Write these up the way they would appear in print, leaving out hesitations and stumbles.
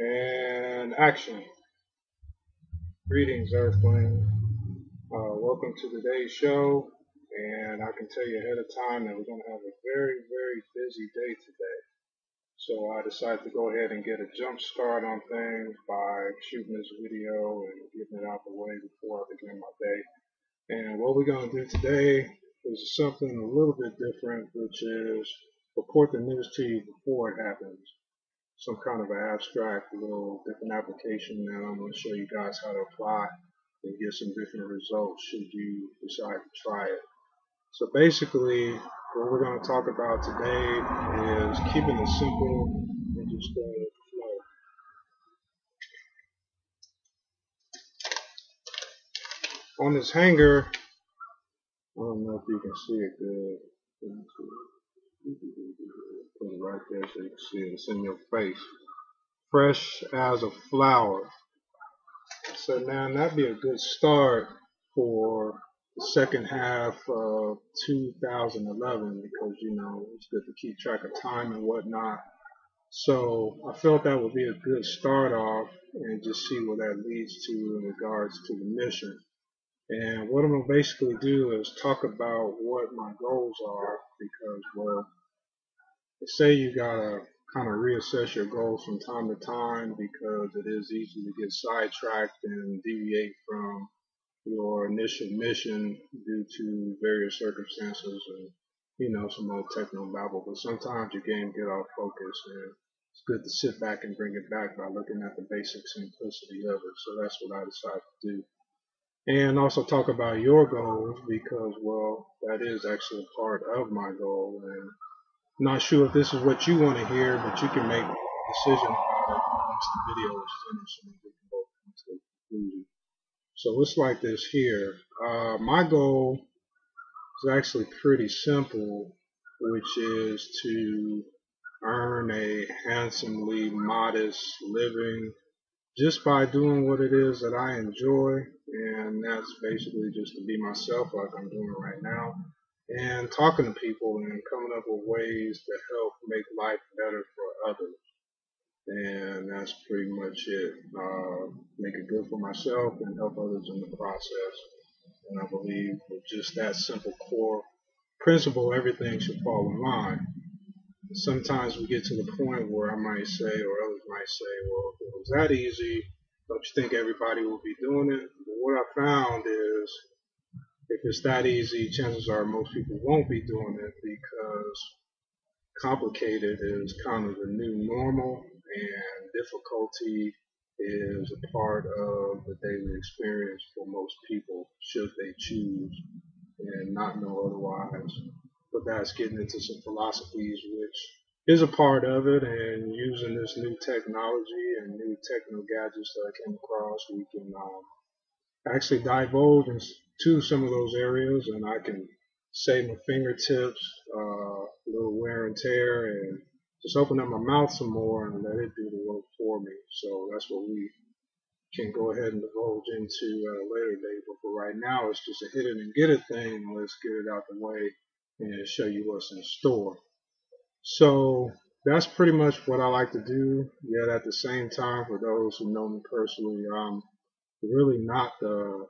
And action. Greetings, Earthling. Welcome to today's show. And I can tell you ahead of time that we're going to have a very, very busy day today. So I decided to go ahead and get a jump start on things by shooting this video and getting it out the way before I begin my day. And what we're going to do today is something a little bit different, which is report the news to you before it happens. Some kind of an abstract little different application that I'm going to show you guys how to apply and get some different results should you decide to try it. So basically, what we're going to talk about today is keeping it simple and just going with the flow. On this hanger, I don't know if you can see it good. Put it right there so you can see it. It's in your face. Fresh as a flower. So now that'd be a good start for the second half of 2011 because it's good to keep track of time and whatnot. So I felt that would be a good start off and just see what that leads to in regards to the mission. And what I'm gonna basically do is talk about what my goals are because, well, say you gotta kind of reassess your goals from time to time because it is easy to get sidetracked and deviate from your initial mission due to various circumstances and some old techno babble. But sometimes your game get off focus and it's good to sit back and bring it back by looking at the basic simplicity of it. So that's what I decided to do. And also talk about your goals because, well, that is actually a part of my goal. And I'm not sure if this is what you want to hear, but you can make a decision about it once the video is finished and we can both come to a conclusion. So it's like this here. My goal is actually pretty simple, which is to earn a handsomely modest living just by doing what it is that I enjoy, and that's basically just to be myself like I'm doing right now, and talking to people and coming up with ways to help make life better for others. And that's pretty much it. Make it good for myself and help others in the process. And I believe with just that simple core principle, everything should fall in line. Sometimes we get to the point where I might say, or others might say, well, if it was that easy, don't you think everybody would be doing it? But what I found is if it's that easy, chances are most people won't be doing it because complicated is kind of the new normal and difficulty is a part of the daily experience for most people should they choose and not know otherwise. But that's getting into some philosophies which is a part of it, and using this new technology and new techno gadgets that I came across, we can actually divulge into some of those areas and I can save my fingertips, a little wear and tear, and just open up my mouth some more and let it do the work for me. So that's what we can go ahead and divulge into at a later date. But for right now, it's just a hit it and get it thing. Let's get it out the way and show you what's in store. So that's pretty much what I like to do. Yet at the same time, for those who know me personally, I'm really not the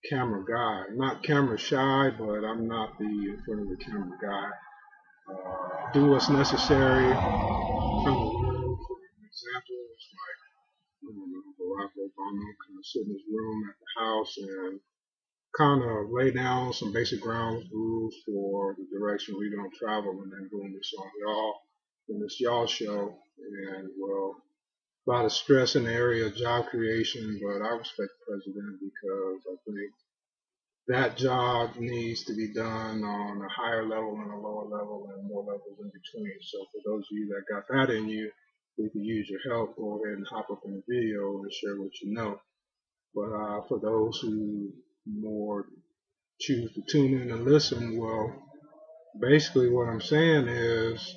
camera guy. I'm not camera shy, but I'm not the in front of the camera guy. Do what's necessary. From the room, for example, it's like Barack Obama kind of sit in his room at the house and kind of lay down some basic ground rules for the direction we're going to travel, and then boom, it's on y'all in this y'all show. And well, a lot of stress in the area of job creation, but I respect the president because I think that job needs to be done on a higher level and a lower level and more levels in between. So for those of you that got that in you, we could use your help. Go ahead and hop up in the video and share what you know. But for those who more choose to tune in and listen, well, basically what I'm saying is,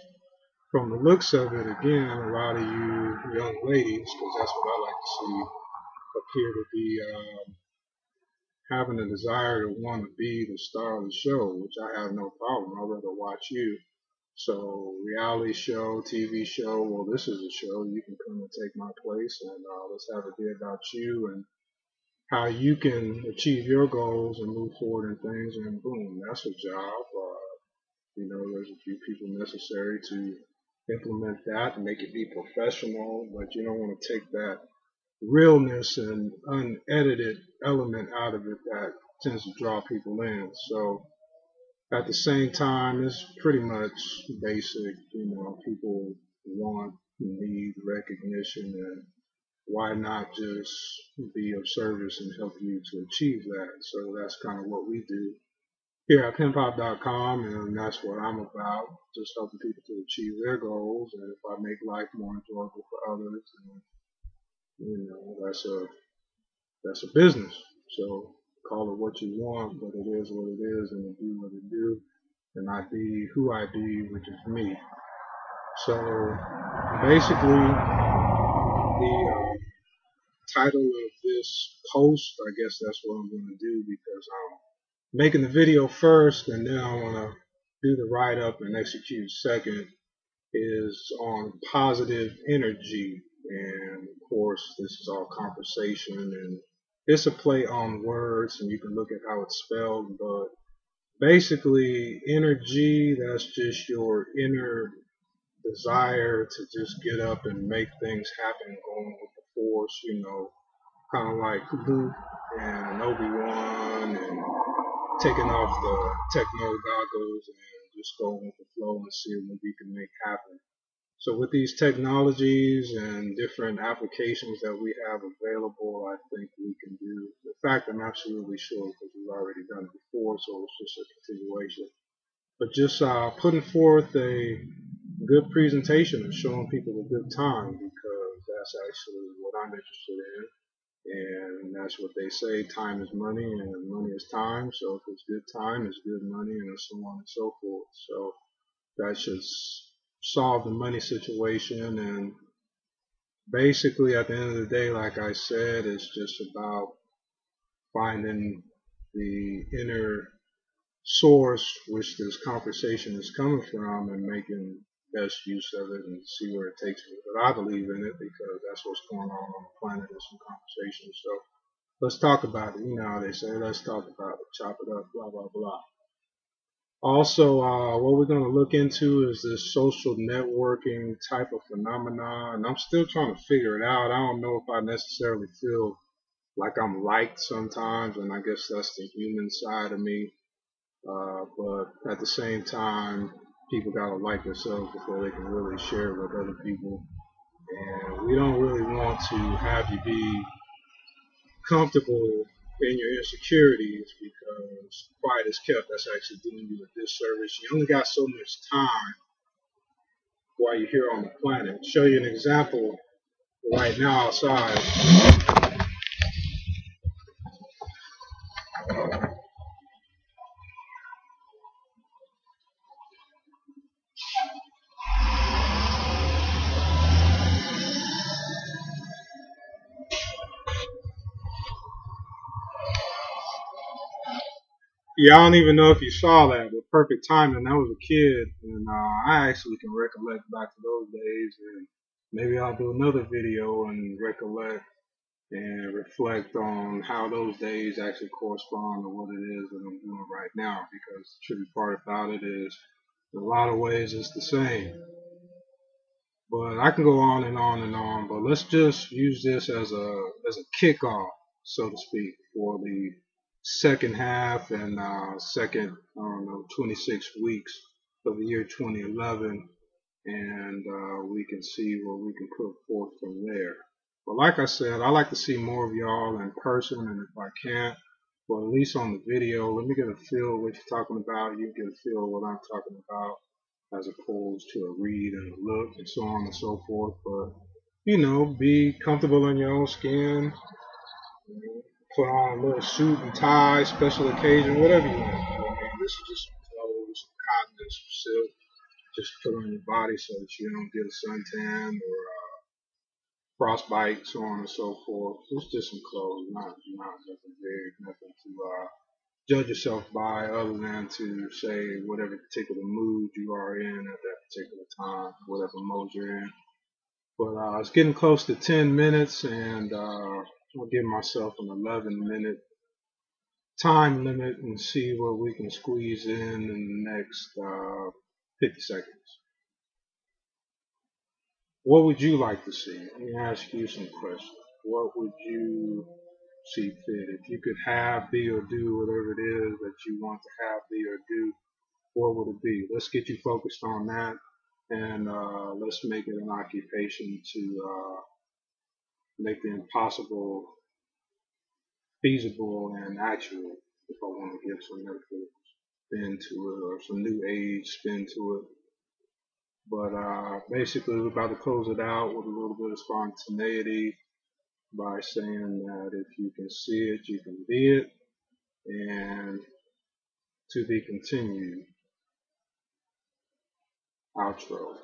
from the looks of it, again, a lot of you young ladies, because that's what I like to see, appear to be having a desire to want to be the star of the show, which I have no problem. I'd rather watch you. So reality show, TV show, well, this is a show. You can come and take my place, and let's have it be about you and how you can achieve your goals and move forward in things. And boom, that's a job. There's a few people necessary to implement that and make it be professional, but you don't want to take that realness and unedited element out of it that tends to draw people in. So at the same time, it's pretty much basic. People want, need recognition, and why not just be of service and help you to achieve that? So that's kind of what we do here at PimpHop.com, and that's what I'm about, just helping people to achieve their goals. And if I make life more enjoyable for others, then, that's a business. So call it what you want, but it is what it is, and it do what it do, and I be who I be, which is me. So basically, the title of this post, I guess that's what I'm going to do, because I'm making the video first, and then I want to do the write-up and execute second, is on positive energy. And of course, this is all conversation, and it's a play on words, and you can look at how it's spelled, but basically energy, that's just your inner desire to just get up and make things happen, going with the force, kind of like Luke and Obi-Wan, and taking off the techno goggles and just going with the flow and see what we can make happen. So with these technologies and different applications that we have available, I think we can do. In fact, I'm absolutely sure, because we've already done it before, so it's just a continuation. But just putting forth a good presentation and showing people a good time, because that's actually what I'm interested in. And that's what they say, time is money and money is time. So if it's good time, it's good money, and so on and so forth. So that should solve the money situation. And basically at the end of the day, like I said, it's just about finding the inner source which this conversation is coming from, and making best use of it and see where it takes me. But I believe in it, because that's what's going on the planet, is some conversation. So let's talk about it. You know how they say, let's talk about it, chop it up, blah, blah, blah. Also, what we're going to look into is this social networking type of phenomenon. And I'm still trying to figure it out. I don't know if I necessarily feel like I'm liked sometimes, and I guess that's the human side of me. But at the same time, people got to like themselves before they can really share it with other people. And we don't really want to have you be comfortable in your insecurities, because quiet is kept. That's actually doing you a disservice. You only got so much time while you're here on the planet. Show you an example right now outside. Yeah, I don't even know if you saw that, but perfect timing. I was a kid, and I actually can recollect back to those days, and maybe I'll do another video and recollect and reflect on how those days actually correspond to what it is that I'm doing right now, because the tricky part about it is, in a lot of ways, it's the same. But I can go on and on and on, but let's just use this as a kickoff, so to speak, for the second half and second, 26 weeks of the year 2011, and we can see what we can put forth from there. But like I said, I like to see more of y'all in person, and if I can't, well, at least on the video, let me get a feel of what you're talking about. You get a feel of what I'm talking about, as opposed to a read and a look and so on and so forth. But be comfortable in your own skin. Put on a little suit and tie, special occasion, whatever you want. This is just some clothes, some cotton, and some silk. Just put on your body so that you don't get a suntan or frostbite, so on and so forth. It's just some clothes, not nothing big, nothing to judge yourself by, other than to say whatever particular mood you are in at that particular time, whatever mode you're in. But it's getting close to 10 minutes, and I'll give myself an 11-minute time limit and see what we can squeeze in the next 50 seconds. What would you like to see? Let me ask you some questions. What would you see fit? If you could have, be, or do whatever it is that you want to have, be, or do, what would it be? Let's get you focused on that, and let's make it an occupation to make the impossible feasible and actual, if I want to give some medical spin to it or some new age spin to it. But basically, we're about to close it out with a little bit of spontaneity by saying that if you can see it, you can be it, and to be continued. Outro.